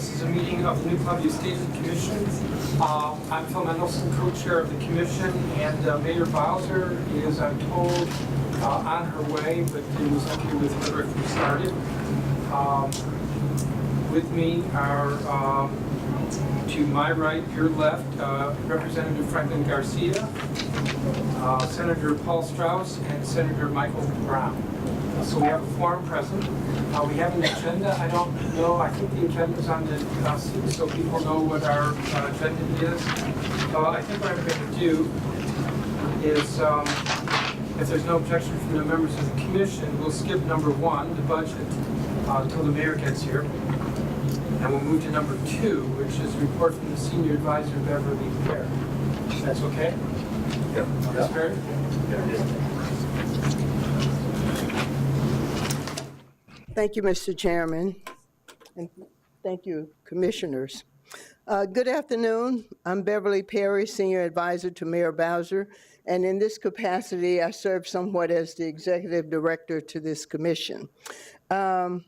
This is a meeting of the New Columbia Statehood Commission. I'm Phil Mendelson, co-chair of the commission, and Mayor Bowser is, I'm told, on her way, but it was okay with her if we started. With me are, to my right, your left, Representative Franklin Garcia, Senator Paul Strauss, and Senator Michael Brown. So we have a forum present. We have an agenda. I don't know. I think the agenda is on the scene, so people know what our agenda is. I think what I'm going to do is, if there's no objection from the members of the commission, we'll skip number 1, the budget, until the mayor gets here. And we'll move to number 2, which is a report from the senior advisor, Beverly Perry. That's okay? Yep. Ms. Perry? Thank you, Mr. Chairman, and thank you, commissioners. Good afternoon. I'm Beverly Perry, Senior Advisor to Mayor Bowser, and in this capacity, I serve somewhat as the Executive Director to this commission. I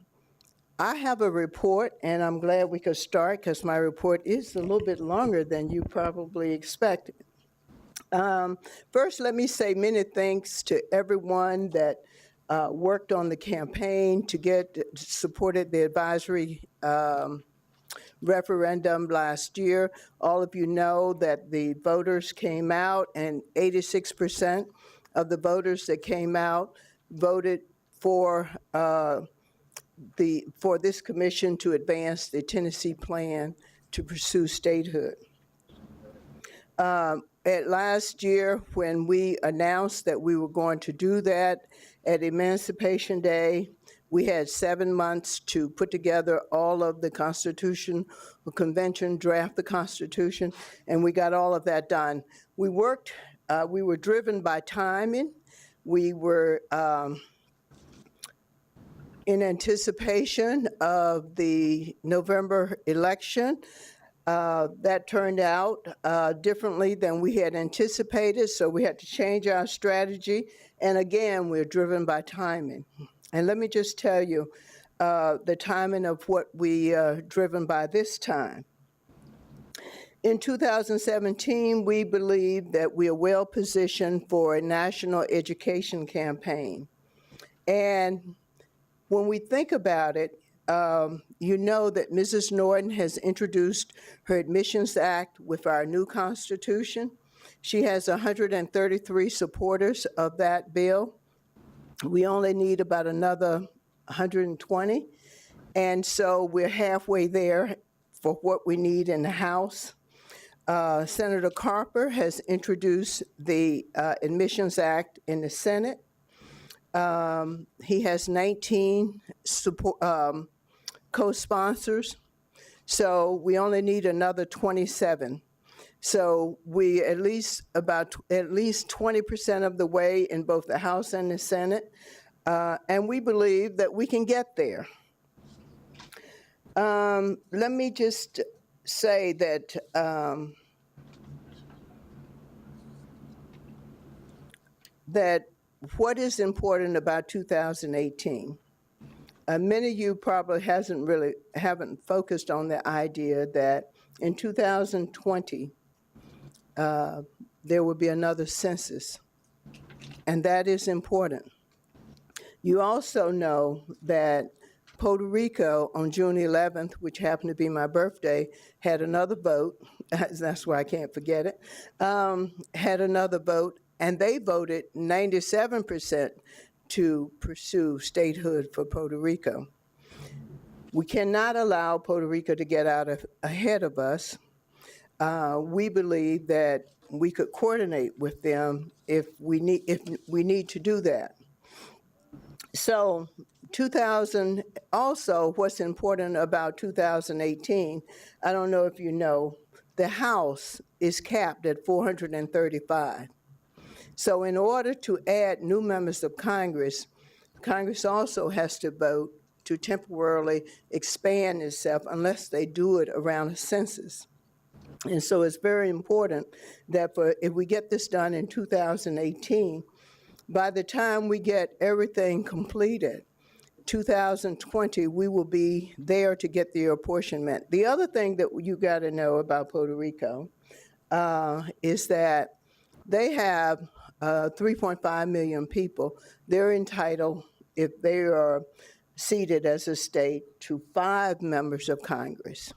have a report, and I'm glad we could start because my report is a little bit longer than you probably expected. First, let me say many thanks to everyone that worked on the campaign to supported the advisory referendum last year. All of you know that the voters came out, and 86% of the voters that came out voted for this commission to advance the Tennessee plan to pursue statehood. At last year, when we announced that we were going to do that at Emancipation Day, we had 7 months to put together all of the Constitution, the convention, draft the Constitution, and we got all of that done. We worked, we were driven by timing. We were in anticipation of the November election. That turned out differently than we had anticipated, so we had to change our strategy. And again, we're driven by timing. And let me just tell you the timing of what we are driven by this time. In 2017, we believe that we are well positioned for a national education campaign. And when we think about it, you know that Mrs. Norton has introduced her Admissions Act with our new Constitution. She has 133 supporters of that bill. We only need about another 120. And so we're halfway there for what we need in the House. Senator Carper has introduced the Admissions Act in the Senate. He has 19 co-sponsors, so we only need another 27. So we at least 20% of the way in both the House and the Senate, and we believe that we can get there. Let me just say that what is important about 2018? Many of you probably haven't focused on the idea that in 2020, there will be another census, and that is important. You also know that Puerto Rico on June 11th, which happened to be my birthday, had another vote. That's why I can't forget it. Had another vote, and they voted 97% to pursue statehood for Puerto Rico. We cannot allow Puerto Rico to get out ahead of us. We believe that we could coordinate with them if we need to do that. So also what's important about 2018, I don't know if you know, the House is capped at 435. So in order to add new members of Congress, Congress also has to vote to temporarily expand itself unless they do it around a census. And so it's very important that if we get this done in 2018, by the time we get everything completed, 2020, we will be there to get the apportionment. The other thing that you got to know about Puerto Rico is that they have 3.5 million people. They're entitled, if they are seated as a state, to 5 members of Congress.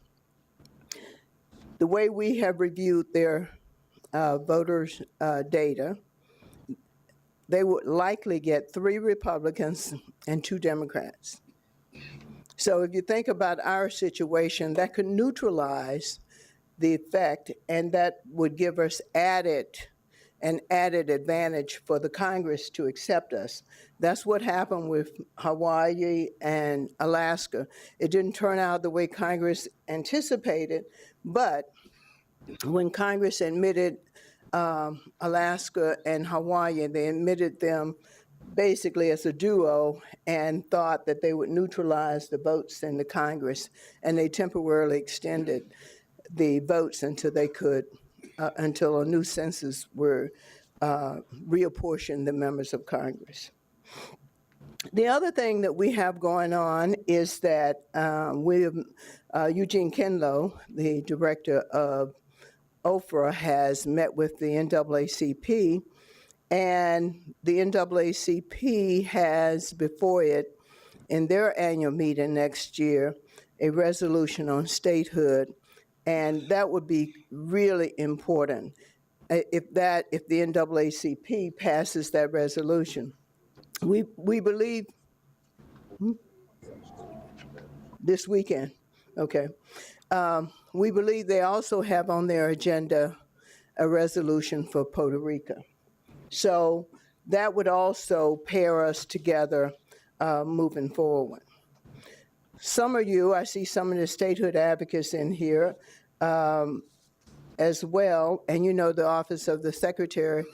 The way we have reviewed their voters' data, they would likely get 3 Republicans and 2 Democrats. So if you think about our situation, that could neutralize the effect, and that would give us an added advantage for the Congress to accept us. That's what happened with Hawaii and Alaska. It didn't turn out the way Congress anticipated, but when Congress admitted Alaska and Hawaii, they admitted them basically as a duo and thought that they would neutralize the votes in the Congress, and they temporarily extended the votes until they could, until a new census were reapportioned the members of Congress. The other thing that we have going on is that Eugene Kinlow, the director of OFRA, has met with the NAACP, and the NAACP has before it, in their annual meeting next year, a resolution on statehood, and that would be really important if the NAACP passes that resolution. We believe this weekend, okay. We believe they also have on their agenda a resolution for Puerto Rico. So that would also pair us together moving forward. Some of you, I see some of the statehood advocates in here as well, and you know the Office of the Secretary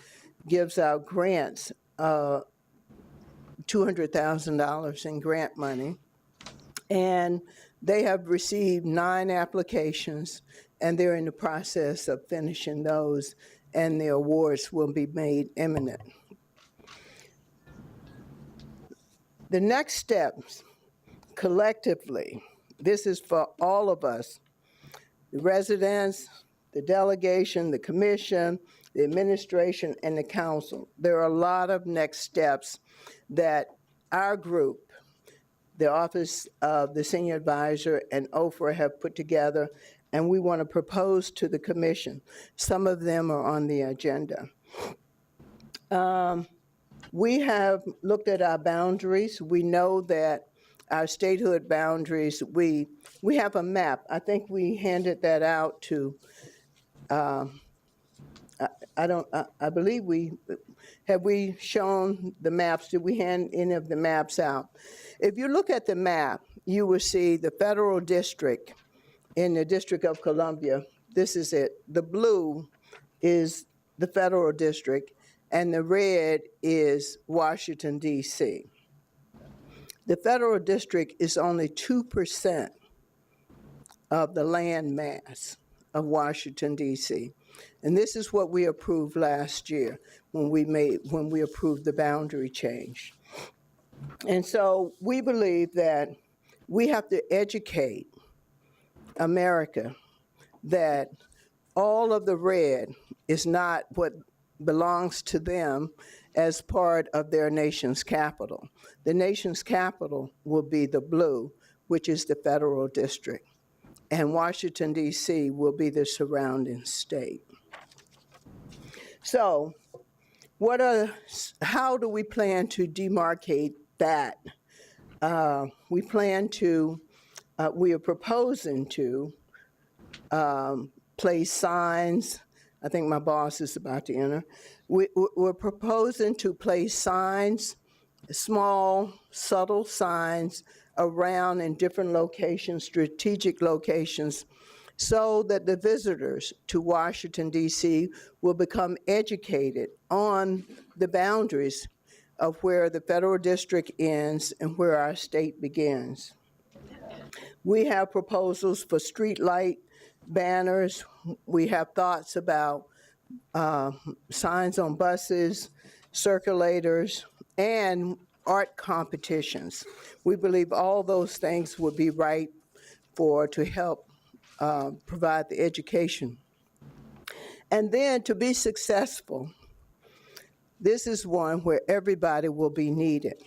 gives out grants, $200,000 in grant money, and they have received 9 applications, and they're in the process of finishing those, and the awards will be made imminent. The next steps, collectively, this is for all of us, the residents, the delegation, the commission, the administration, and the council. There are a lot of next steps that our group, the Office of the Senior Advisor and OFRA, have put together, and we want to propose to the commission. Some of them are on the agenda. We have looked at our boundaries. We know that our statehood boundaries, we have a map. I think we handed that out to, I believe have we shown the maps? Did we hand any of the maps out? If you look at the map, you will see the federal district in the District of Columbia. This is it. The blue is the federal district, and the red is Washington, D.C. The federal district is only 2% of the land mass of Washington, D.C. And this is what we approved last year when we approved the boundary change. And so we believe that we have to educate America that all of the red is not what belongs to them as part of their nation's capital. The nation's capital will be the blue, which is the federal district, and Washington, D.C. will be the surrounding state. So how do we plan to demarcate that? We are proposing to place signs. I think my boss is about to enter. We're proposing to place signs, small, subtle signs around in different locations, strategic locations, so that the visitors to Washington, D.C. will become educated on the boundaries of where the federal district ends and where our state begins. We have proposals for street light banners. We have thoughts about signs on buses, circulators, and art competitions. We believe all those things would be right to help provide the education. And then to be successful, this is one where everybody will be needed.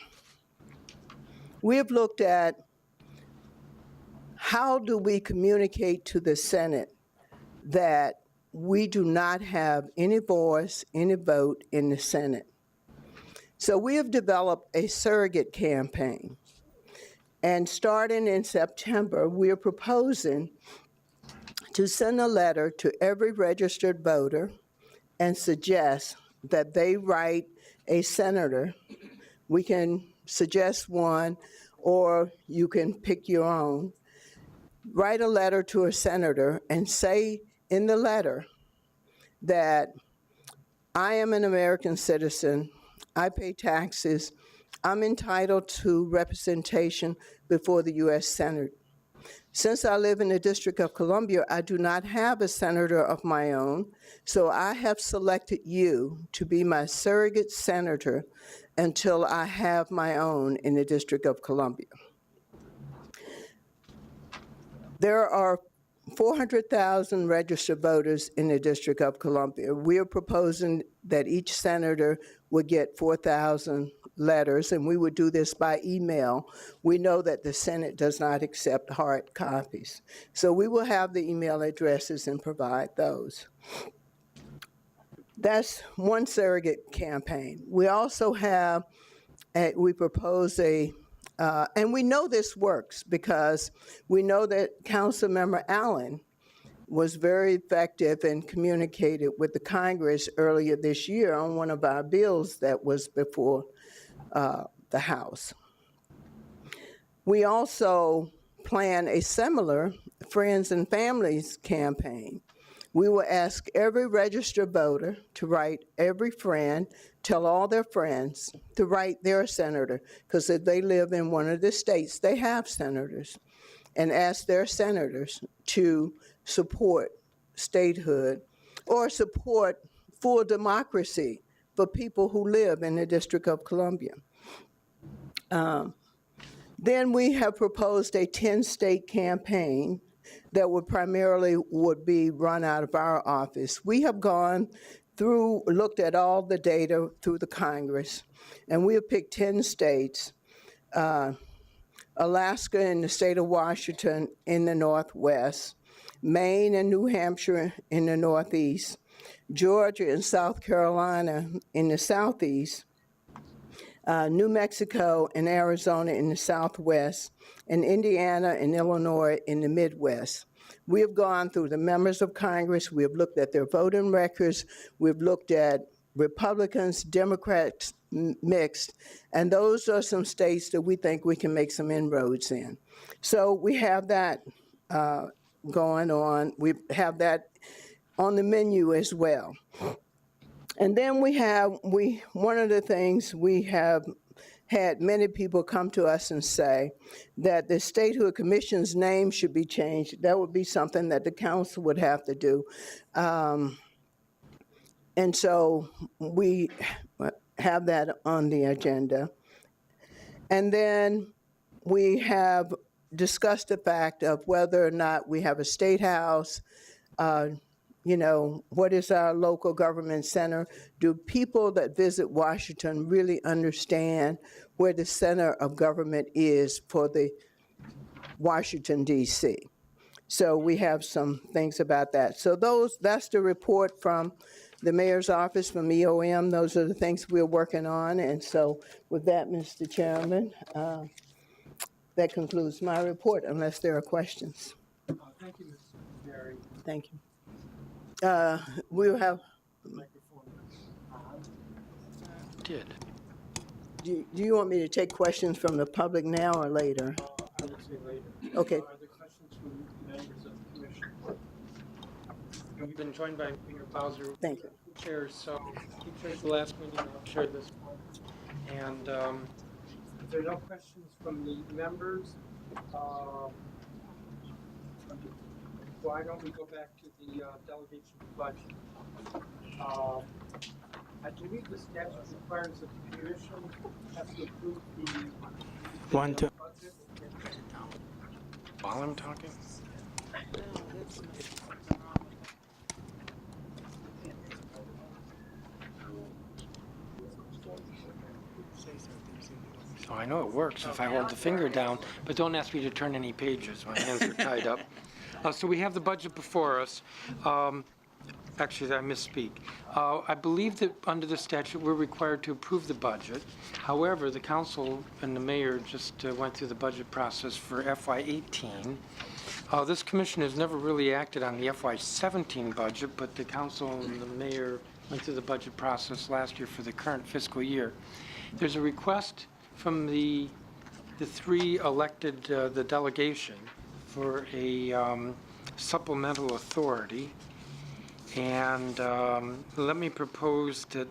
We have looked at how do we communicate to the Senate that we do not have any voice, any vote in the Senate. So we have developed a surrogate campaign. And starting in September, we are proposing to send a letter to every registered voter and suggest that they write a senator. We can suggest one, or you can pick your own. Write a letter to a senator and say in the letter that I am an American citizen, I pay taxes, I'm entitled to representation before the U.S. Senate. Since I live in the District of Columbia, I do not have a senator of my own, so I have selected you to be my surrogate senator until I have my own in the District of Columbia. There are 400,000 registered voters in the District of Columbia. We are proposing that each senator would get 4,000 letters, and we would do this by email. We know that the Senate does not accept hard copies. So we will have the email addresses and provide those. That's one surrogate campaign. We also have, we propose and we know this works because we know that Councilmember Allen was very effective and communicated with the Congress earlier this year on one of our bills that was before the House. We also plan a similar Friends and Families campaign. We will ask every registered voter to write every friend, tell all their friends to write their senator, because if they live in one of the states, they have senators, and ask their senators to support statehood or support full democracy for people who live in the District of Columbia. Then we have proposed a 10-state campaign that would be run out of our office. We have gone through, looked at all the data through the Congress, and we have picked 10 states, Alaska and the state of Washington in the Northwest, Maine and New Hampshire in the Northeast, Georgia and South Carolina in the Southeast, New Mexico and Arizona in the Southwest, and Indiana and Illinois in the Midwest. We have gone through the members of Congress, we have looked at their voting records, we've looked at Republicans, Democrats mixed, and those are some states that we think we can make some inroads in. So we have that going on. We have that on the menu as well. And then one of the things we have had many people come to us and say that the Statehood Commission's name should be changed. That would be something that the council would have to do. And so we have that on the agenda. And then we have discussed the fact of whether or not we have a state house, what is our local government center? Do people that visit Washington really understand where the center of government is for the Washington, D.C.? So we have some things about that. So that's the report from the mayor's office, from EOM. Those are the things we're working on. And so with that, Mr. Chairman, that concludes my report, unless there are questions. Thank you, Ms. Berry. Thank you. We'll have. Microphone. Did. Do you want me to take questions from the public now or later? I would say later. Okay. Are there questions from members of the commission? And we've been joined by Mayor Bowser. Thank you. Chairs, so he chairs the last meeting, I'll chair this one. And if there are no questions from the members, why don't we go back to the delegation budget? I believe the statute requires that the commission has to approve the One, two. budget. While I'm talking? So I know it works if I hold the finger down, but don't ask me to turn any pages. My hands are tied up. So we have the budget before us. Actually, I misspeak. I believe that under the statute, we're required to approve the budget. However, the council and the mayor just went through the budget process for FY18. This commission has never really acted on the FY17 budget, but the council and the mayor went through the budget process last year for the current fiscal year. There's a request from the three elected, the delegation, for a supplemental authority. And let me propose that,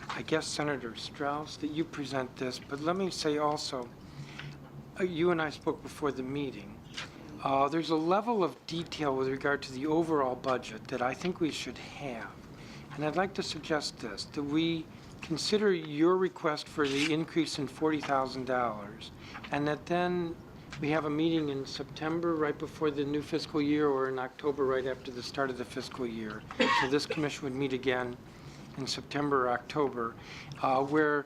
I guess, Senator Strauss, that you present this, but let me say also, you and I spoke before the meeting. There's a level of detail with regard to the overall budget that I think we should have. And I'd like to suggest this, that we consider your request for the increase in $40,000, and that then we have a meeting in September, right before the new fiscal year, or in October, right after the start of the fiscal year. So this commission would meet again in September or October, where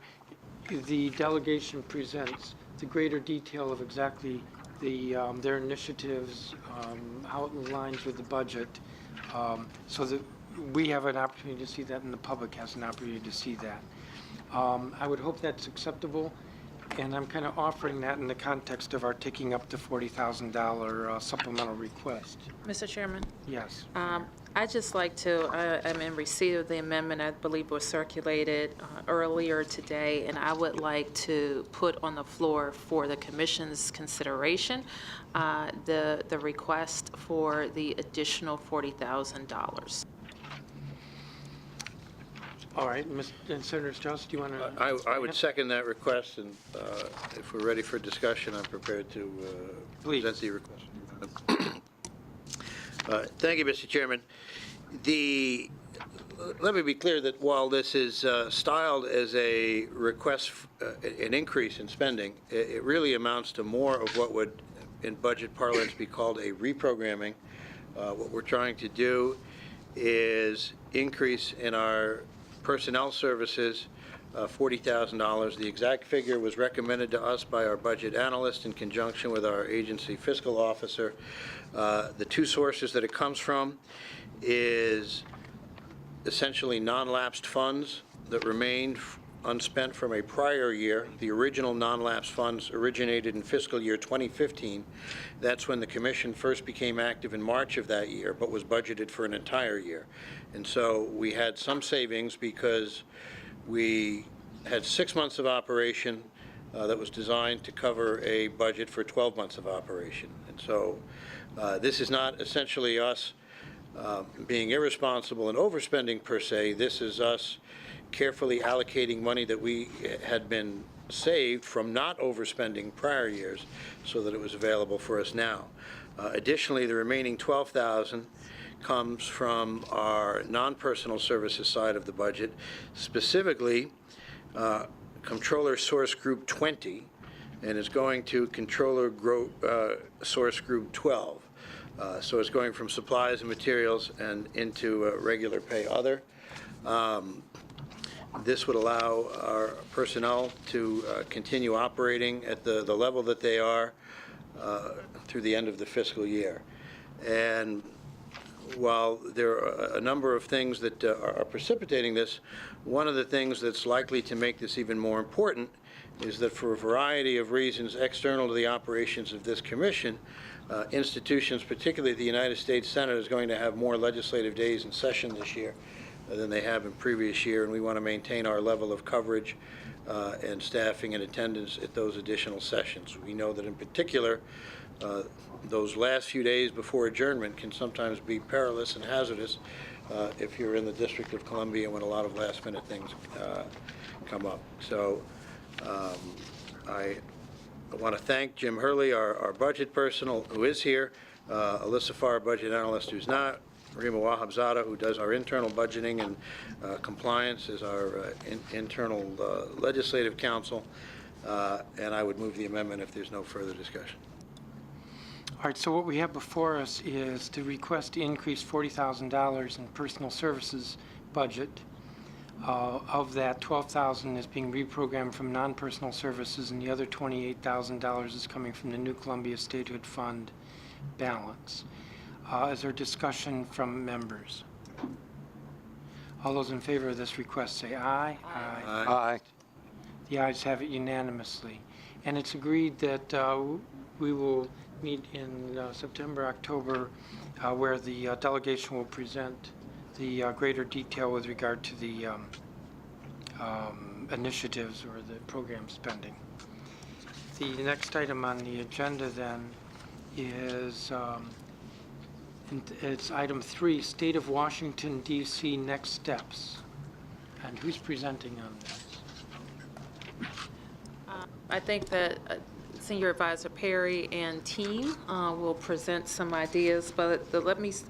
the delegation presents the greater detail of exactly their initiatives, how it aligns with the budget, so that we have an opportunity to see that and the public has an opportunity to see that. I would hope that's acceptable. And I'm kind of offering that in the context of our taking up the $40,000 supplemental request. Mr. Chairman, Yes. I'd just like to, I'm in receipt of the amendment, I believe was circulated earlier today, and I would like to put on the floor for the commission's consideration the request for the additional $40,000. All right, and Senator Strauss, do you want to? I would second that request, and if we're ready for discussion, I'm prepared to present the request. Thank you, Mr. Chairman. Let me be clear that while this is styled as a request, an increase in spending, it really amounts to more of what would, in budget parlance, be called a reprogramming. What we're trying to do is increase in our personnel services, $40,000. The exact figure was recommended to us by our budget analyst in conjunction with our agency fiscal officer. The two sources that it comes from is essentially non-lapsed funds that remained unspent from a prior year. The original non-lapsed funds originated in fiscal year 2015. That's when the commission first became active in March of that year, but was budgeted for an entire year. And so we had some savings because we had 6 months of operation that was designed to cover a budget for 12 months of operation. And so this is not essentially us being irresponsible and overspending per se. This is us carefully allocating money that we had been saved from not overspending prior years so that it was available for us now. Additionally, the remaining $12,000 comes from our non-personal services side of the budget, specifically Controller Source Group 20, and is going to Controller Source Group 12. So it's going from supplies and materials and into regular pay other. This would allow our personnel to continue operating at the level that they are through the end of the fiscal year. And while there are a number of things that are precipitating this, one of the things that's likely to make this even more important is that for a variety of reasons external to the operations of this commission, institutions, particularly the United States Senate, is going to have more legislative days in session this year than they have in previous year, and we want to maintain our level of coverage and staffing and attendance at those additional sessions. We know that in particular, those last few days before adjournment can sometimes be perilous and hazardous if you're in the District of Columbia when a lot of last-minute things come up. So I want to thank Jim Hurley, our budget person, who is here, Alyssa Farr, budget analyst, who's not, Rima Wahabzada, who does our internal budgeting and compliance, is our internal legislative counsel, and I would move the amendment if there's no further discussion. All right, so what we have before us is to request to increase $40,000 in personal services budget. Of that, $12,000 is being reprogrammed from non-personal services, and the other $28,000 is coming from the New Columbia Statehood Fund balance. Is there discussion from members? All those in favor of this request say aye. Aye. Aye. The ayes have it unanimously. And it's agreed that we will meet in September, October, where the delegation will present the greater detail with regard to the initiatives or the program spending. The next item on the agenda then is it's item 3, State of Washington, D.C. next steps. And who's presenting on this? I think that Senior Advisor Perry and team will present some ideas, but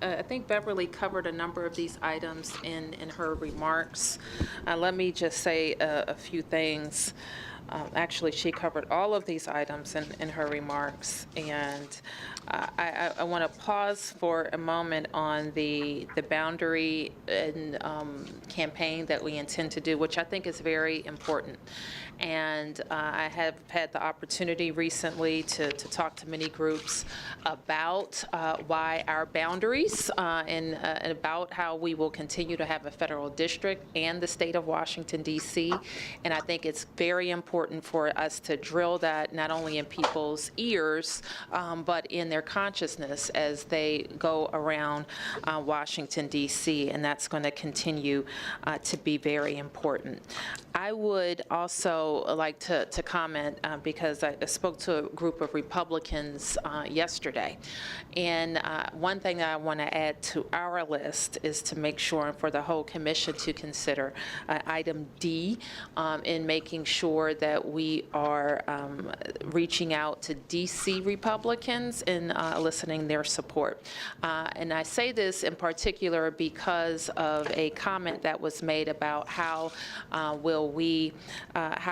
I think Beverly covered a number of these items in her remarks. Let me just say a few things. Actually, she covered all of these items in her remarks, and I want to pause for a moment on the boundary and campaign that we intend to do, which I think is very important. And I have had the opportunity recently to talk to many groups about why our boundaries and about how we will continue to have a federal district and the state of Washington, D.C. And I think it's very important for us to drill that not only in people's ears, but in their consciousness as they go around Washington, D.C. And that's going to continue to be very important. I would also like to comment because I spoke to a group of Republicans yesterday. And one thing that I want to add to our list is to make sure, and for the whole commission to consider, item D in making sure that we are reaching out to D.C. Republicans and eliciting their support. And I say this in particular because of a comment that was made about how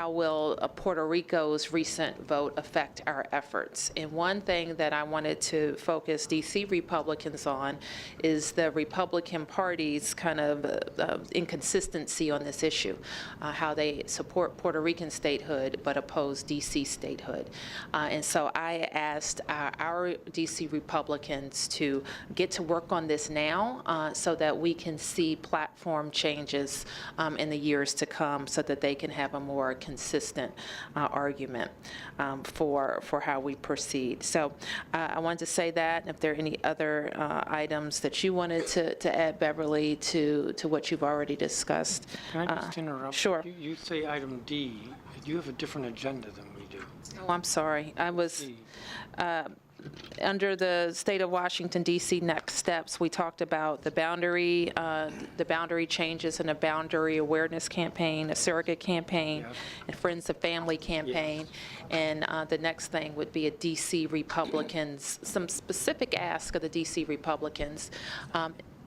will Puerto Rico's recent vote affect our efforts. And one thing that I wanted to focus D.C. Republicans on is the Republican Party's kind of inconsistency on this issue, how they support Puerto Rican statehood but oppose D.C. statehood. And so I asked our D.C. Republicans to get to work on this now so that we can see platform changes in the years to come so that they can have a more consistent argument for how we proceed. So I wanted to say that. If there are any other items that you wanted to add, Beverly, to what you've already discussed. Can I just interrupt? Sure. You say item D. You have a different agenda than we do. Oh, I'm sorry. I was... D. Under the state of Washington, D.C. next steps, we talked about the boundary changes and a boundary awareness campaign, a surrogate campaign, Yes. and Friends of Family campaign. And the next thing would be a D.C. Republicans, some specific ask of the D.C. Republicans.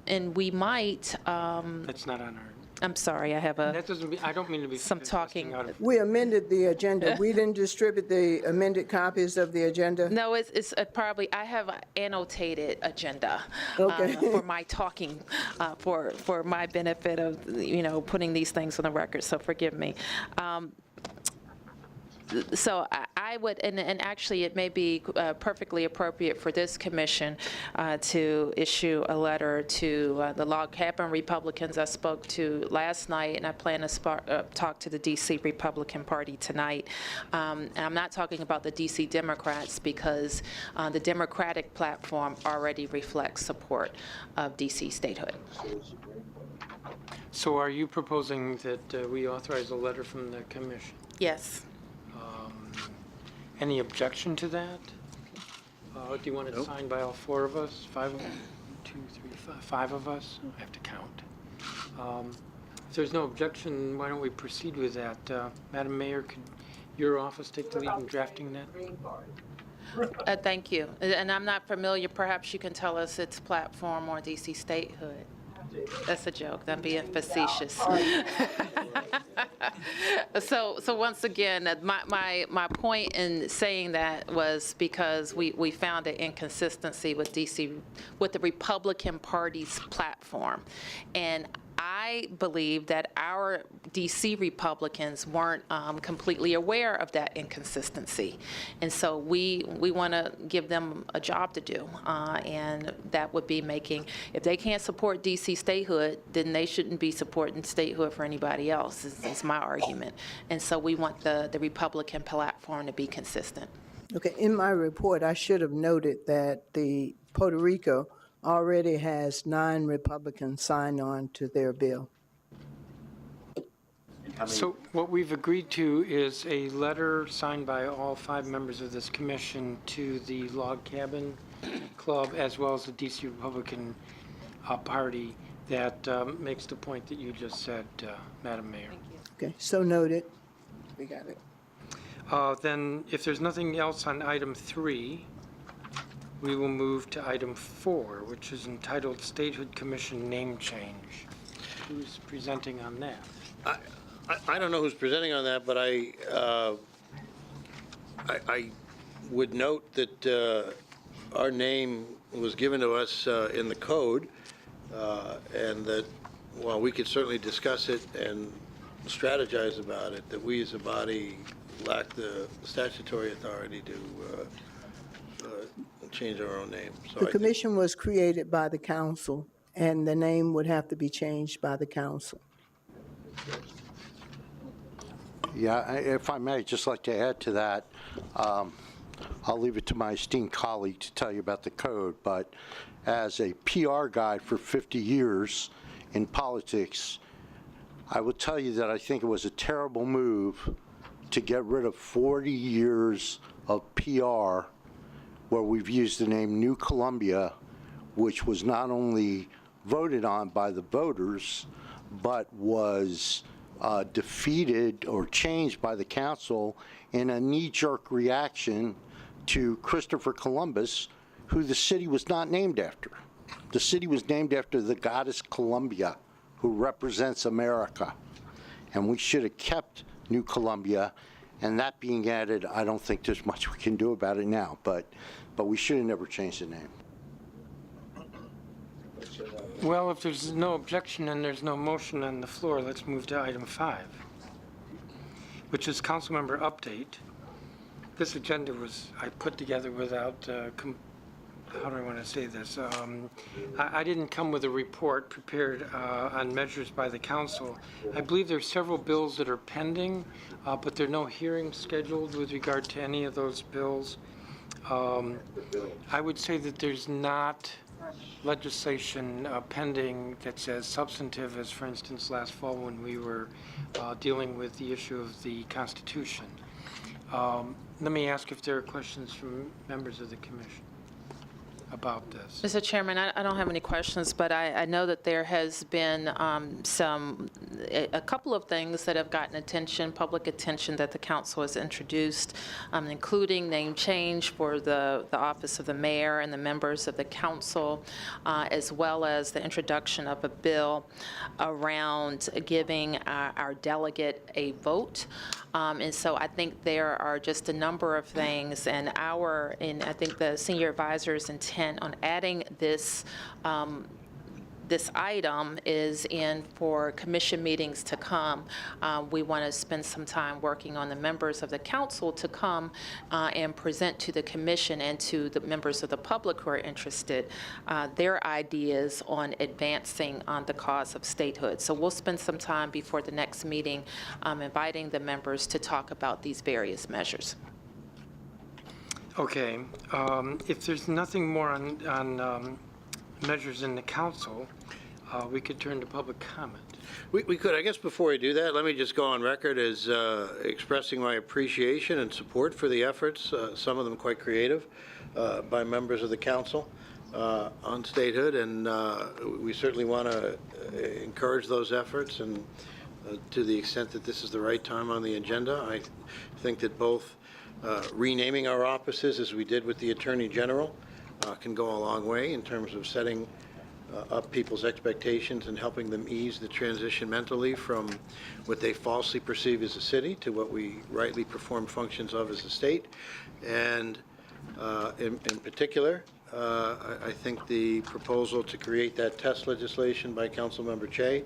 And we might, That's not on our. I'm sorry, I have That doesn't be, I don't mean to be. some talking. suggesting out of- We amended the agenda. We didn't distribute the amended copies of the agenda. No, it's probably, I have an annotated agenda Okay. for my talking, for my benefit of, putting these things on the record, so forgive me. So I would, and actually it may be perfectly appropriate for this commission to issue a letter to the log cabin Republicans I spoke to last night, and I plan to talk to the D.C. Republican Party tonight. And I'm not talking about the D.C. Democrats because the Democratic platform already reflects support of D.C. statehood. So are you proposing that we authorize a letter from the commission? Yes. Any objection to that? Do you want it Nope. signed by all four of us? 5 of us? I have to count. If there's no objection, why don't we proceed with that? Madam Mayor, could your office take the lead in drafting that? Thank you. And I'm not familiar, perhaps you can tell us its platform or DC Statehood. That's a joke, I'm being facetious. So once again, my point in saying that was because we found an inconsistency with DC, with the Republican Party's platform. And I believe that our DC Republicans weren't completely aware of that inconsistency. And so we want to give them a job to do. And that would be making, if they can't support DC statehood, then they shouldn't be supporting statehood for anybody else, is my argument. And so we want the Republican platform to be consistent. Okay, in my report, I should have noted that the Puerto Rico already has 9 Republicans signed on to their bill. So what we've agreed to is a letter signed by all 5 members of this commission to the Log Cabin Club, as well as the DC Republican Party, that makes the point that you just said, Madam Mayor. Okay, so noted. We got it. Then, if there's nothing else on item 3, we will move to item 4, which is entitled Statehood Commission Name Change. Who's presenting on that? I don't know who's presenting on that, but I would note that our name was given to us in the code, and that while we could certainly discuss it and strategize about it, that we as a body lack the statutory authority to change our own name. So The commission was created by the council, and the name would have to be changed by the council. Yeah, if I may, just like to add to that, I'll leave it to my esteemed colleague to tell you about the code, but as a PR guy for 50 years in politics, I will tell you that I think it was a terrible move to get rid of 40 years of PR where we've used the name New Columbia, which was not only voted on by the voters, but was defeated or changed by the council in a knee-jerk reaction to Christopher Columbus, who the city was not named after. The city was named after the goddess Columbia, who represents America. And we should have kept New Columbia. And that being added, I don't think there's much we can do about it now, but we should have never changed the name. Well, if there's no objection and there's no motion on the floor, let's move to item 5, which is council member update. This agenda was, I put together without, how do I want to say this? I didn't come with a report prepared on measures by the council. I believe there's several bills that are pending, but there are no hearings scheduled with regard to any of those bills. I would say that there's not legislation pending that's as substantive as, for instance, last fall when we were dealing with the issue of the Constitution. Let me ask if there are questions from members of the commission about this. Mr. Chairman, I don't have any questions, but I know that there has been a couple of things that have gotten attention, public attention, that the council has introduced, including name change for the office of the mayor and the members of the council, as well as the introduction of a bill around giving our delegate a vote. And so I think there are just a number of things, and I think the senior advisor's intent on adding this this item is in for commission meetings to come. We want to spend some time working on the members of the council to come and present to the commission and to the members of the public who are interested their ideas on advancing on the cause of statehood. So we'll spend some time before the next meeting inviting the members to talk about these various measures. Okay, if there's nothing more on measures in the council, we could turn to public comment. We could. I guess before we do that, let me just go on record as expressing my appreciation and support for the efforts, some of them quite creative, by members of the council on statehood, and we certainly want to encourage those efforts, and to the extent that this is the right time on the agenda, I think that both renaming our offices, as we did with the Attorney General, can go a long way in terms of setting up people's expectations and helping them ease the transition mentally from what they falsely perceive as a city to what we rightly perform functions of as a state. And in particular, I think the proposal to create that test legislation by Councilmember Che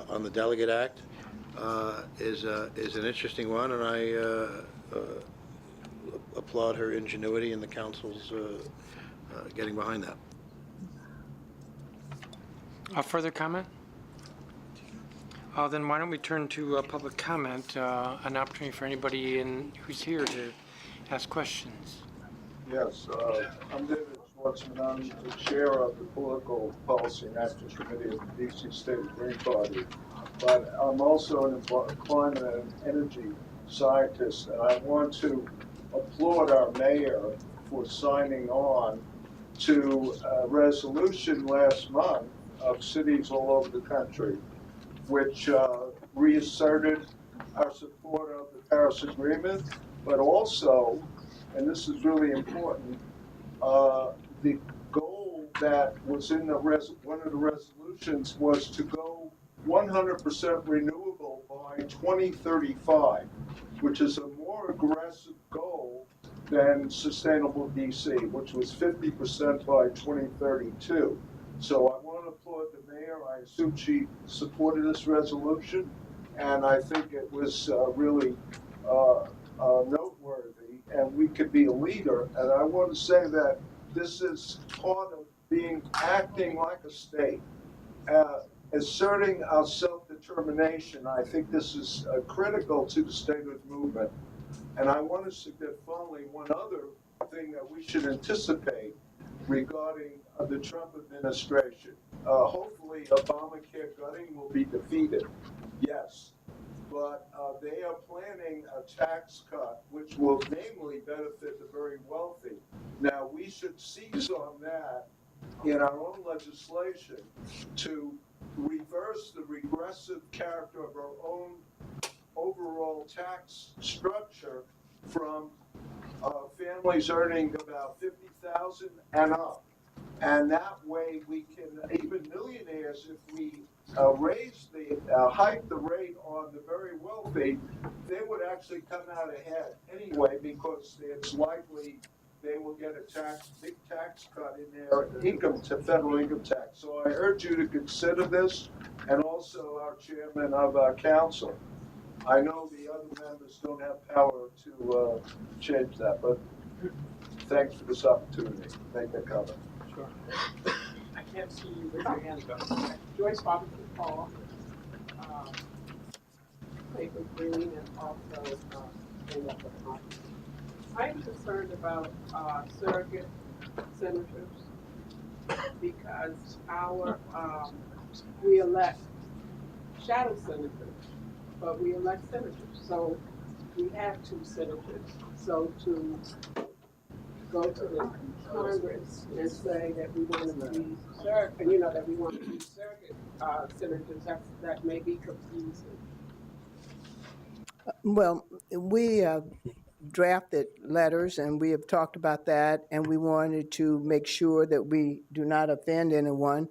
on the Delegate Act is an interesting one, and I applaud her ingenuity and the council's getting behind that. Further comment? Then why don't we turn to public comment, an opportunity for anybody who's here to ask questions. Yes, I'm David Schwartzman. I'm the chair of the Political Policy and Action Committee of the DC State Green Party. But I'm also an climate and energy scientist, and I want to applaud our mayor for signing on to a resolution last month of cities all over the country, which reasserted our support of the Paris Agreement, but also, and this is really important, the goal that was in one of the resolutions was to go 100% renewable by 2035, which is a more aggressive goal than Sustainable DC, which was 50% by 2032. So I want to applaud the mayor. I assume she supported this resolution, and I think it was really noteworthy, and we could be a leader. And I want to say that this is part of acting like a state, asserting our self-determination. I think this is critical to the statehood movement. And I want to suggest finally one other thing that we should anticipate regarding the Trump administration. Hopefully Obamacare gutting will be defeated, yes. But they are planning a tax cut which will namely benefit the very wealthy. Now we should seize on that in our own legislation to reverse the regressive character of our own overall tax structure from families earning about $50,000 and up. And that way we can, even millionaires, if we hike the rate on the very wealthy, they would actually come out ahead anyway, because it's likely they will get a big tax cut in their federal income tax. So I urge you to consider this, and also our chairman of our council. I know the other members don't have power to change that, but thanks for this opportunity to make that comment. Sure. I can't see you with your hand up. Joyce Robinson Paul, paper green, and also I'm concerned about surrogate senators because we elect shadow senators, but we elect senators. So we have 2 senators. So to go to the Congress and say that we want to be surrogate senators, that may be confusing. Well, we drafted letters, and we have talked about that, and we wanted to make sure that we do not offend anyone.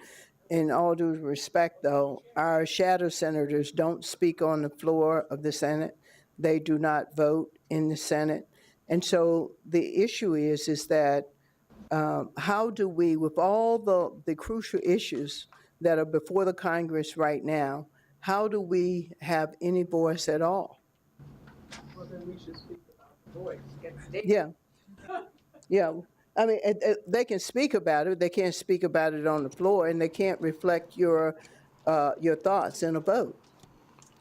In all due respect, though, our shadow senators don't speak on the floor of the Senate. They do not vote in the Senate. And so the issue is that how do we, with all the crucial issues that are before the Congress right now, how do we have any voice at all? Well, then we should speak about the voice. Yeah. Yeah. I mean, they can speak about it. They can't speak about it on the floor, and they can't reflect your thoughts in a vote.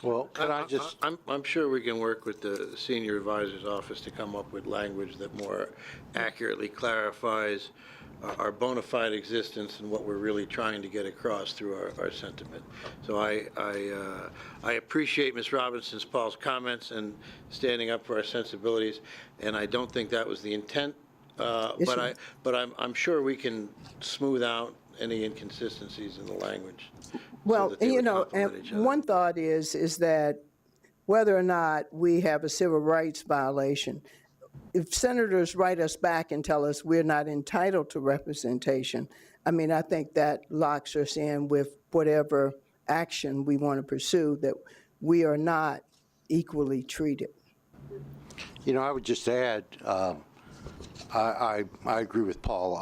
Well, can I just, I'm sure we can work with the senior advisor's office to come up with language that more accurately clarifies our bona fide existence and what we're really trying to get across through our sentiment. So I appreciate Ms. Robinson's Paul's comments and standing up for our sensibilities, and I don't think that was the intent. Yes, But I'm sure we can smooth out any inconsistencies in the language. Well, so that they would and complement each other. one thought is that whether or not we have a civil rights violation, if senators write us back and tell us we're not entitled to representation, I mean, I think that locks us in with whatever action we want to pursue, that we are not equally treated. You know, I would just add, I agree with Paul.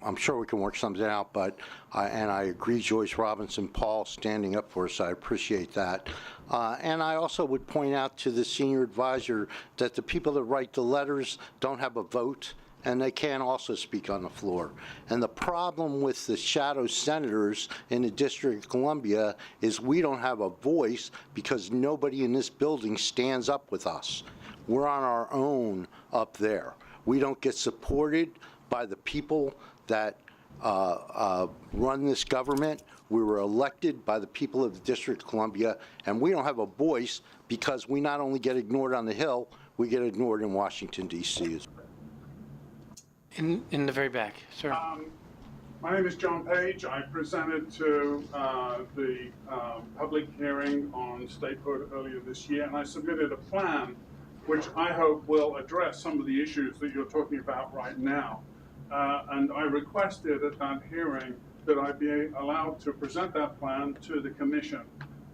I'm sure we can work something out, but, and I agree, Joyce Robinson, Paul standing up for us, I appreciate that. And I also would point out to the senior advisor that the people that write the letters don't have a vote, and they can't also speak on the floor. And the problem with the shadow senators in the District of Columbia is we don't have a voice because nobody in this building stands up with us. We're on our own up there. We don't get supported by the people that run this government. We were elected by the people of the District of Columbia, and we don't have a voice because we not only get ignored on the Hill, we get ignored in Washington, D.C. as well. In the very back, sir. My name is John Page. I presented to the public hearing on statehood earlier this year, and I submitted a plan which I hope will address some of the issues that you're talking about right now. And I requested at that hearing that I be allowed to present that plan to the commission.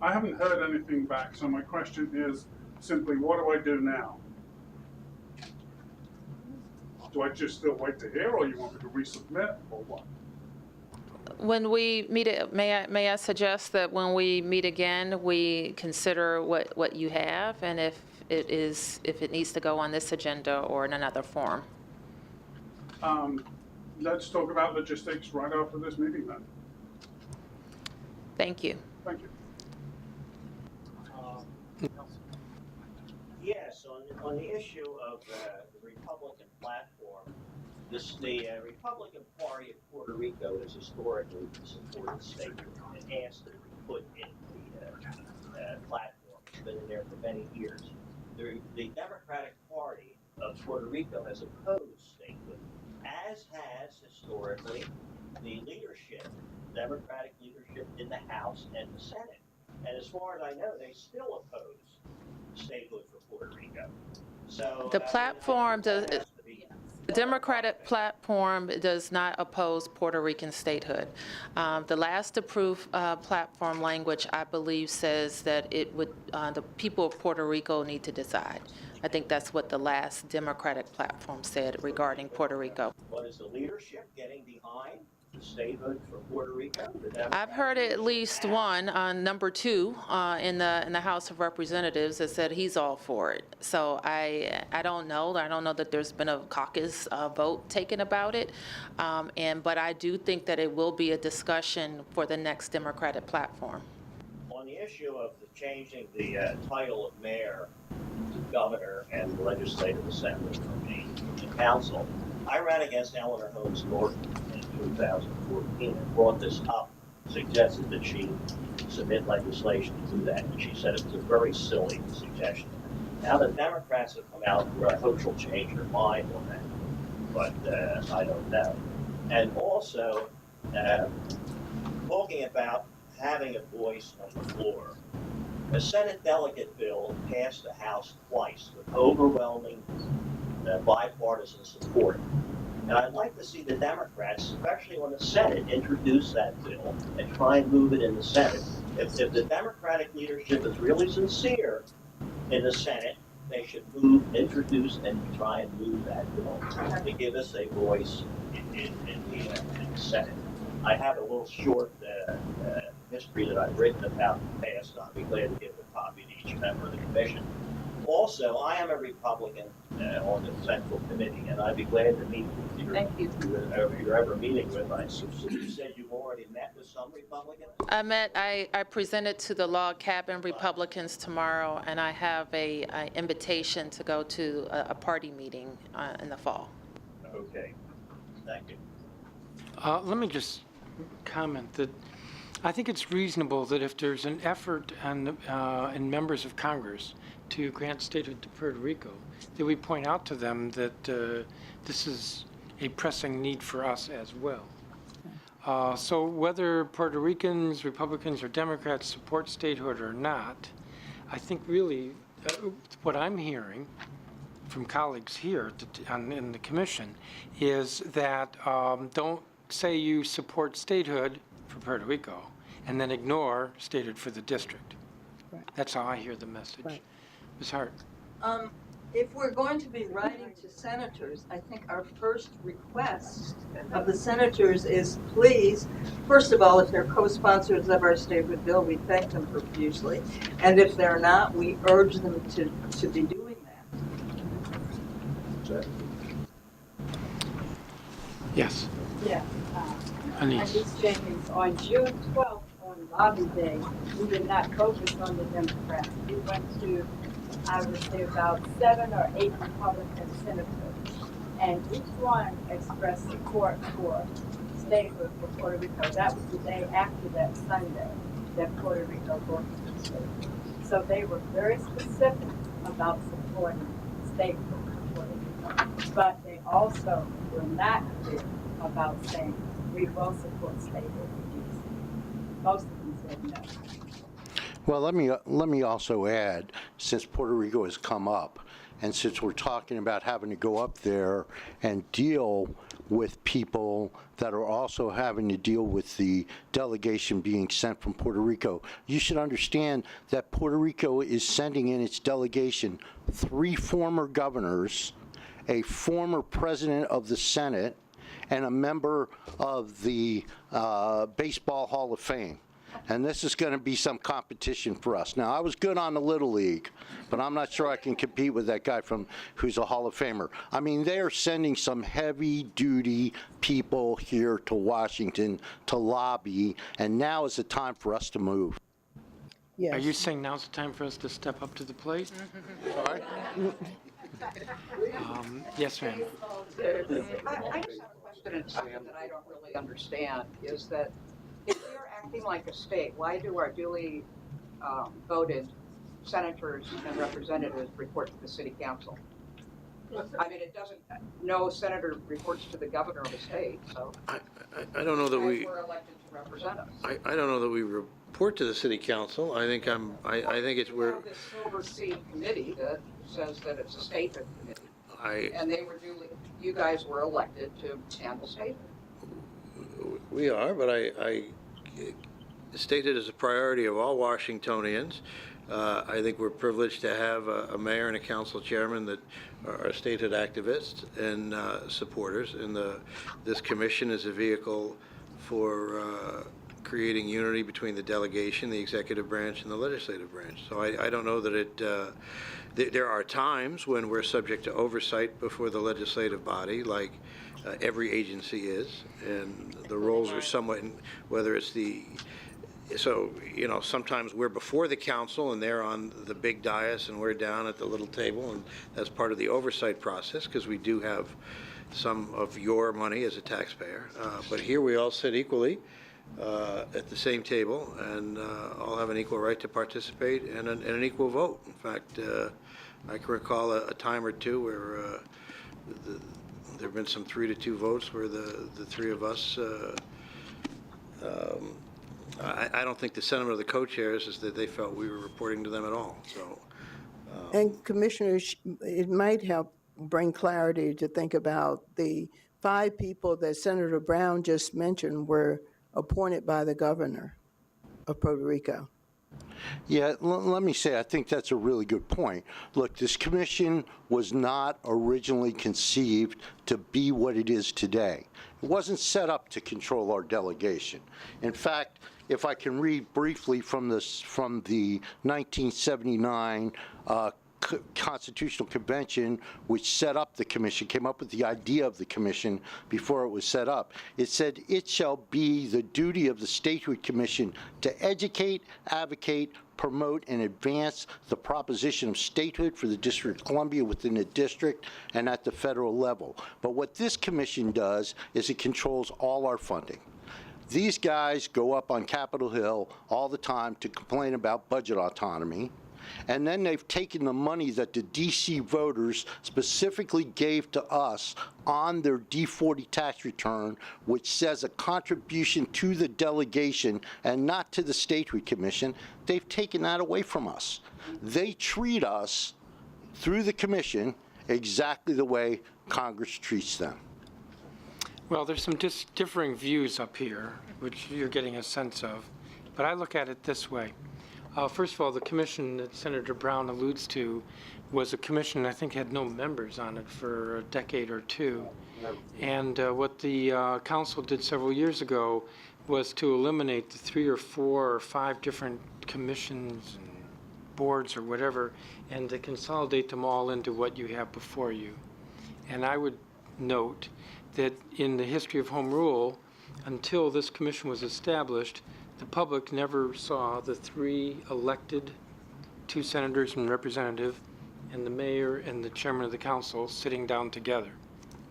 I haven't heard anything back, so my question is simply, what do I do now? Do I just still wait to hear, or you want me to resubmit, or what? When we meet, may I suggest that when we meet again, we consider what you have, and if it needs to go on this agenda or in another form. Let's talk about logistics right after this meeting then. Thank you. Thank you. Yes, on the issue of the Republican platform, the Republican Party of Puerto Rico has historically supported statehood and asked that it be put in the platform. It's been in there for many years. The Democratic Party of Puerto Rico has opposed statehood, as has historically the leadership, Democratic leadership in the House and the Senate. And as far as I know, they still oppose statehood for Puerto Rico. So The platform does. The Democratic platform does not oppose Puerto Rican statehood. The last approved platform language, I believe, says that it would the people of Puerto Rico need to decide. I think that's what the last Democratic platform said regarding Puerto Rico. What is the leadership getting behind the statehood for Puerto Rico? I've heard at least one, number 2, in the House of Representatives that said he's all for it. So I don't know. I don't know that there's been a caucus vote taken about it. But I do think that it will be a discussion for the next Democratic platform. On the issue of changing the title of mayor to governor and legislative assembly from the council, I ran against Eleanor Holmes Norton in 2014 and brought this up, suggested that she submit legislation to do that, and she said it was a very silly suggestion. Now the Democrats have come out where I hope she'll change her mind on that, but I don't know. And also, talking about having a voice on the floor, a Senate delegate bill passed the House twice with overwhelming bipartisan support. And I'd like to see the Democrats, especially on the Senate, introduce that bill and try and move it in the Senate. If the Democratic leadership is really sincere in the Senate, they should introduce and try and move that bill to give us a voice in the Senate. I have a little short history that I've written about the past. I'll be glad to give a copy to each member of the commission. Also, I am a Republican on the Central Committee, and I'd be glad to meet with you. Thank you. Whoever you're ever meeting with. You said you've already met with some Republicans? I presented to the log cabin Republicans tomorrow, and I have an invitation to go to a party meeting in the fall. Okay, thank you. Let me just comment that I think it's reasonable that if there's an effort in members of Congress to grant statehood to Puerto Rico, that we point out to them that this is a pressing need for us as well. So whether Puerto Ricans, Republicans, or Democrats support statehood or not, I think really what I'm hearing from colleagues here in the commission is that don't say you support statehood for Puerto Rico and then ignore statehood for the district. Right. That's how I hear the message. Right. Ms. Hart. If we're going to be writing to senators, I think our first request of the senators is please, first of all, if they're co-sponsors of our statehood bill, we thank them profusely. And if they're not, we urge them to be doing that. Yes. Yeah. Anise. Anise Jenkins, on June 12th, on Lobby Day, we did not focus on the Democrats. We went to, I would say, about 7 or 8 Republican senators, and each one expressed support for statehood for Puerto Rico. That was the day after that Sunday that Puerto Rico voted for statehood. So they were very specific about supporting statehood for Puerto Rico, but they also were not clear about saying we will support statehood in DC. Most of them said no. Well, let me also add, since Puerto Rico has come up, and since we're talking about having to go up there and deal with people that are also having to deal with the delegation being sent from Puerto Rico, you should understand that Puerto Rico is sending in its delegation 3 former governors, a former president of the Senate, and a member of the Baseball Hall of Fame. And this is going to be some competition for us. Now, I was good on the Little League, but I'm not sure I can compete with that guy who's a Hall of Famer. I mean, they are sending some heavy-duty people here to Washington to lobby, and now is the time for us to move. Yes. Are you saying now's the time for us to step up to the plate? Sorry? Yes, ma'am. I just have a question and something that I don't really understand is that if we are acting like a state, why do our duly voted senators and representatives report to the city council? I mean, it doesn't, no senator reports to the governor of the state, so. I don't know that You we, guys were elected to represent us. I don't know that we report to the city council. I think We have this silver seed committee that says that it's a statehood committee. And they were duly, you guys were elected to handle statehood. We are, but statehood is a priority of all Washingtonians. I think we're privileged to have a mayor and a council chairman that are statehood activists and supporters. And this commission is a vehicle for creating unity between the delegation, the executive branch, and the legislative branch. So I don't know that there are times when we're subject to oversight before the legislative body, like every agency is, and the roles are somewhat, whether it's so, you know, sometimes we're before the council and they're on the big dais and we're down at the little table, and that's part of the oversight process because we do have some of your money as a taxpayer. But here we all sit equally at the same table and all have an equal right to participate and an equal vote. In fact, I can recall a time or two where there have been some 3-2 votes where the 3 of us, I don't think the sentiment of the co-chairs is that they felt we were reporting to them at all. So, And Commissioners, it might help bring clarity to think about the 5 people that Senator Brown just mentioned were appointed by the governor of Puerto Rico. Yeah, let me say, I think that's a really good point. Look, this commission was not originally conceived to be what it is today. It wasn't set up to control our delegation. In fact, if I can read briefly from the 1979 Constitutional Convention, which set up the commission, came up with the idea of the commission before it was set up. It said, "It shall be the duty of the Statehood Commission to educate, advocate, promote, and advance the proposition of statehood for the District of Columbia within the district and at the federal level." But what this commission does is it controls all our funding. These guys go up on Capitol Hill all the time to complain about budget autonomy. And then they've taken the money that the DC voters specifically gave to us on their D40 tax return, which says a contribution to the delegation and not to the Statehood Commission. They've taken that away from us. They treat us, through the commission, exactly the way Congress treats them. Well, there's some differing views up here, which you're getting a sense of, but I look at it this way. First of all, the commission that Senator Brown alludes to was a commission I think had no members on it for a decade or two. And what the council did several years ago was to eliminate the 3 or 4 or 5 different commissions and boards or whatever, and to consolidate them all into what you have before you. And I would note that in the history of home rule, until this commission was established, the public never saw the 3 elected, 2 senators and representative, and the mayor and the chairman of the council sitting down together.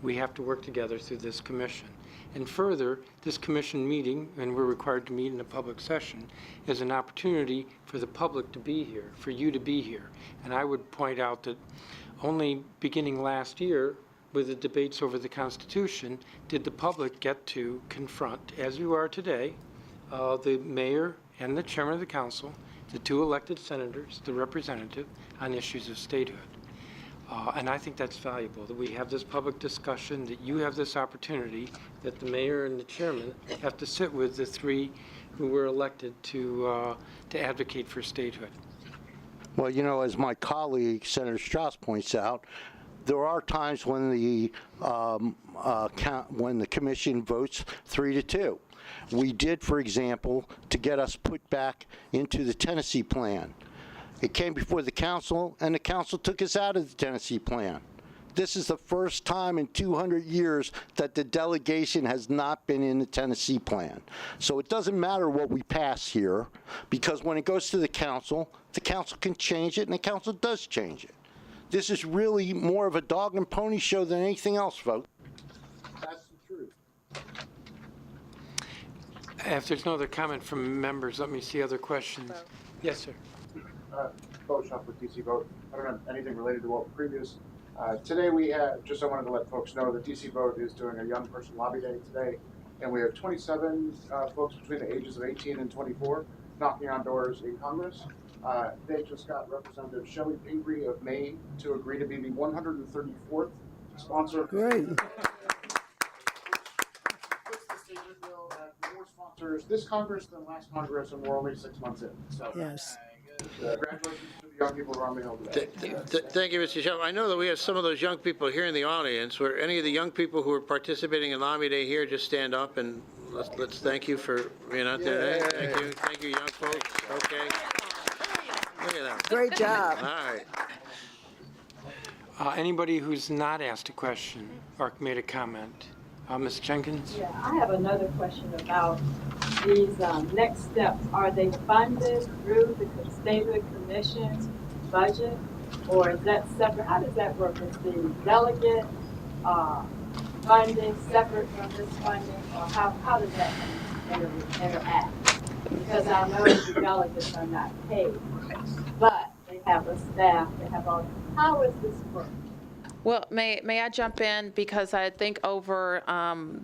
We have to work together through this commission. And further, this commission meeting, and we're required to meet in a public session, is an opportunity for the public to be here, for you to be here. And I would point out that only beginning last year, with the debates over the Constitution, did the public get to confront, as you are today, the mayor and the chairman of the council, the 2 elected senators, the representative, on issues of statehood. And I think that's valuable, that we have this public discussion, that you have this opportunity, that the mayor and the chairman have to sit with the 3 who were elected to advocate for statehood. Well, you know, as my colleague, Senator Strauss, points out, there are times when the commission votes 3-2. We did, for example, to get us put back into the Tennessee plan. It came before the council, and the council took us out of the Tennessee plan. This is the first time in 200 years that the delegation has not been in the Tennessee plan. So it doesn't matter what we pass here, because when it goes to the council can change it, and the council does change it. This is really more of a dog and pony show than anything else, folks. That's the truth. If there's no other comment from members, let me see other questions. Yes, sir. Vote shop with DC Vote. I don't have anything related to what previous. Today we have, just I wanted to let folks know that DC Vote is doing a young person lobby day today, and we have 27 folks between the ages of 18 and 24 knocking on doors in Congress. They just got Representative Shelley Pingree of Maine to agree to be the 134th sponsor. Great. More sponsors this Congress than last Congress, and we're only 6 months in. So, Yes. congratulations to the young people around the hill today. Thank you, Mr. Shep. I know that we have some of those young people here in the audience. Were any of the young people who are participating in Lobby Day here, just stand up and let's thank you for being out there today. Thank you, young folks. Okay. Look at them. Great job. All right. Anybody who's not asked a question or made a comment? Ms. Jenkins? Yeah, I have another question about these next steps. Are they funded through the Statehood Commission's budget, or is that separate? How does that work? Is the delegate funding separate from this funding, or how does that interact? Because I know the delegates are not paid, but they have a staff, they have all. How is this work? Well, may I jump in? Because I think over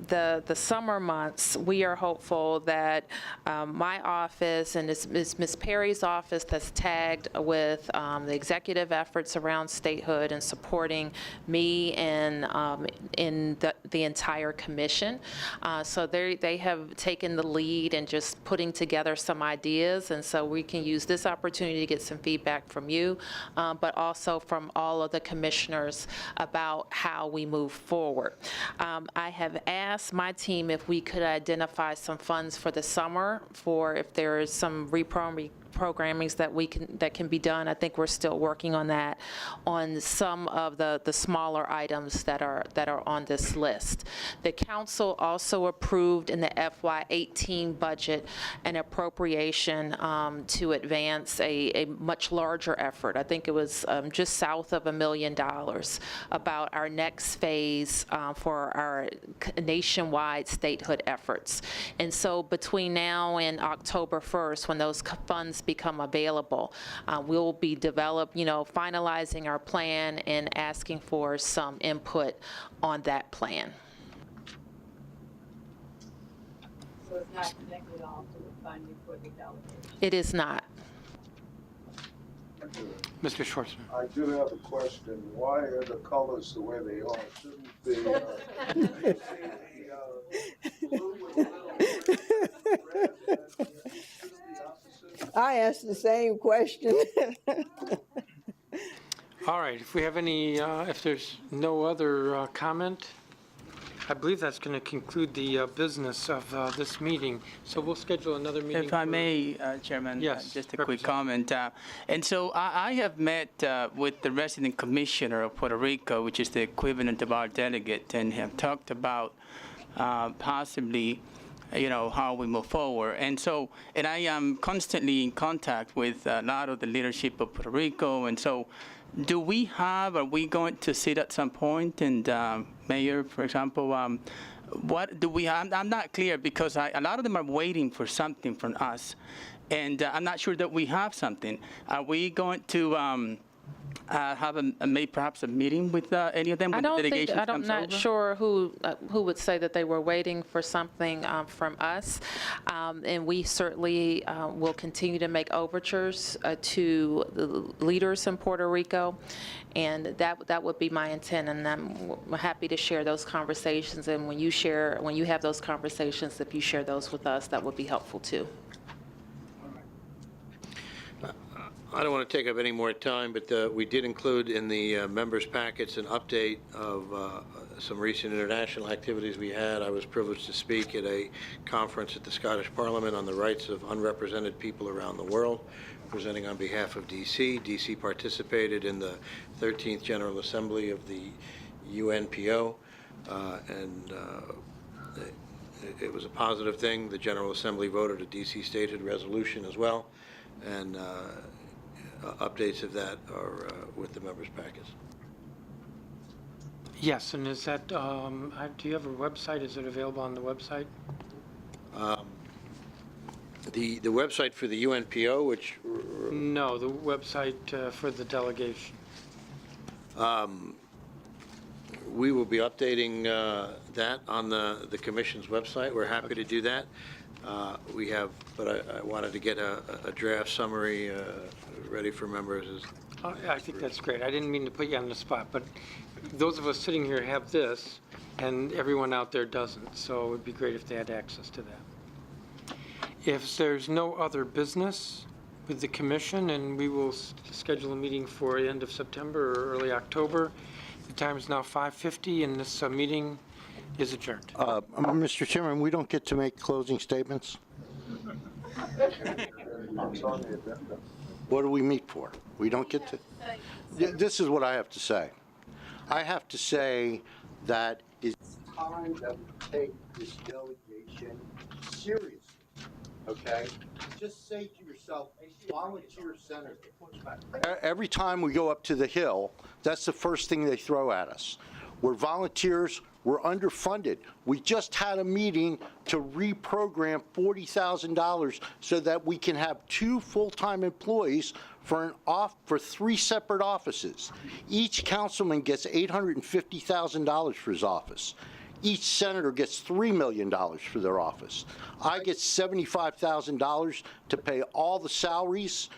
the summer months, we are hopeful that my office and Ms. Perry's office that's tagged with the executive efforts around statehood and supporting me and in the entire commission. So they have taken the lead and just putting together some ideas, and so we can use this opportunity to get some feedback from you, but also from all of the commissioners about how we move forward. I have asked my team if we could identify some funds for the summer for if there is some programmings that can be done. I think we're still working on that on some of the smaller items that are on this list. The council also approved in the FY18 budget an appropriation to advance a much larger effort. I think it was just south of $1 million about our next phase for our nationwide statehood efforts. And so between now and October 1st, when those funds become available, we'll be finalizing our plan and asking for some input on that plan. So it's not connected all to the funding for the delegation? It is not. Mr. Schwartzman. I do have a question. Why are the colors the way they are? Shouldn't the blue with a little red, shouldn't the opposite? I asked the same question. All right, if we have any, if there's no other comment, I believe that's going to conclude the business of this meeting. So we'll schedule another meeting. If I for- may, Chairman, Yes, just a quick Representative. comment. And so I have met with the resident commissioner of Puerto Rico, which is the equivalent of our delegate, and have talked about possibly, how we move forward. And I am constantly in contact with a lot of the leadership of Puerto Rico. And so are we going to sit at some point? And Mayor, for example, what do we have? I'm not clear because a lot of them are waiting for something from us. And I'm not sure that we have something. Are we going to have perhaps a meeting with any of them? I'm not sure who would say that they were waiting for something from us. And we certainly will continue to make overtures to the leaders in Puerto Rico. And that would be my intent, and I'm happy to share those conversations. And when you have those conversations, if you share those with us, that would be helpful too. I don't want to take up any more time, but we did include in the members' packets an update of some recent international activities we had. I was privileged to speak at a conference at the Scottish Parliament on the rights of unrepresented people around the world, presenting on behalf of D.C. D.C. participated in the 13th General Assembly of the UNPO, and it was a positive thing. The General Assembly voted a D.C. statehood resolution as well, and updates of that are with the members' packets. Yes, and is that, do you have a website? Is it available on the website? The website for the UNPO, which... No, the website for the delegation. We will be updating that on the Commission's website. We're happy to do that. We have, but I wanted to get a draft summary ready for members. I think that's great. I didn't mean to put you on the spot, but those of us sitting here have this, and everyone out there doesn't, so it would be great if they had access to that. If there's no other business with the commission, and we will schedule a meeting for the end of September or early October. The time is now 5:50, and this meeting is adjourned. Mr. Chairman, we don't get to make closing statements? What do we meet for? We don't get to? This is what I have to say. I have to say that it's time that we take this delegation seriously, okay? Just say to yourself, volunteer senator. Every time we go up to the Hill, that's the first thing they throw at us. We're volunteers. We're underfunded. We just had a meeting to reprogram $40,000 so that we can have 2 full-time employees for 3 separate offices. Each councilman gets $850,000 for his office. Each senator gets $3 million for their office. I get $75,000 to pay all the salaries,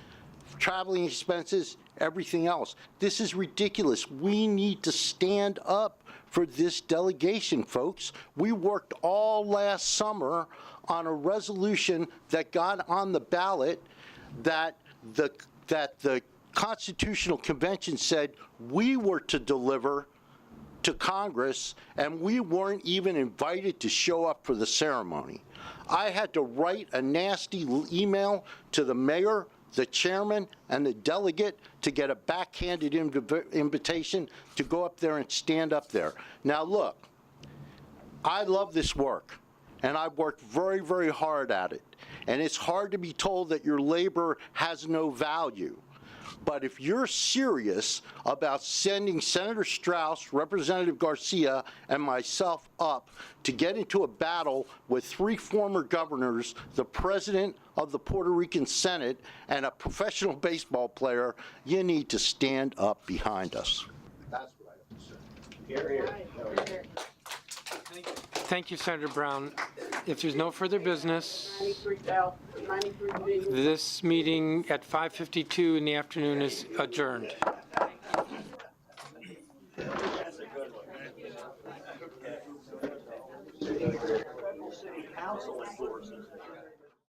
traveling expenses, everything else. This is ridiculous. We need to stand up for this delegation, folks. We worked all last summer on a resolution that got on the ballot that the Constitutional Convention said we were to deliver to Congress, and we weren't even invited to show up for the ceremony. I had to write a nasty email to the mayor, the chairman, and the delegate to get a backhanded invitation to go up there and stand up there. Now look, I love this work, and I've worked very, very hard at it. And it's hard to be told that your labor has no value. But if you're serious about sending Senator Strauss, Representative Garcia, and myself up to get into a battle with 3 former governors, the president of the Puerto Rican Senate, and a professional baseball player, you need to stand up behind us. That's what I have to say. Here, here. Thank you, Senator Brown. If there's no further business, 93 million. this meeting at 5:52 in the afternoon is adjourned.